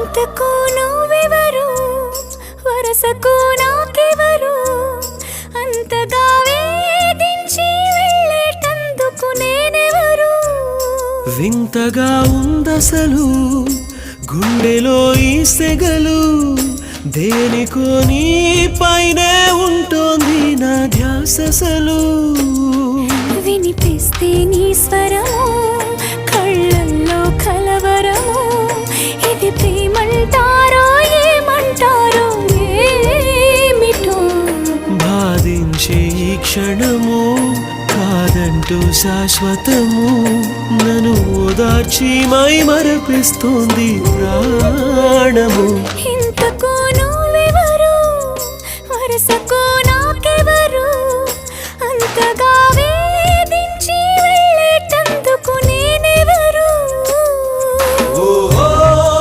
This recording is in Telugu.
అంతకు నువ్వెవరు వరసకు నాకెవరు అంతగా వేధించి వెళ్ళేటందుకు నేనెవరు వింతగా ఉందసలు గుండెలో ఈ సెగలు దేనికో నీ పైనే ఉంటోంది నా ధ్యాసలు వినిపిస్తే నీ స్వరము కళ్ళల్లో కలవరము ఇది ప్రేమంటారో ఏమంటారో ఏమిటో బాధించే ఈ క్షణము కాదంటూ శాశ్వతము నన్ను ఓదార్చి మై మరపిస్తోంది ప్రాణము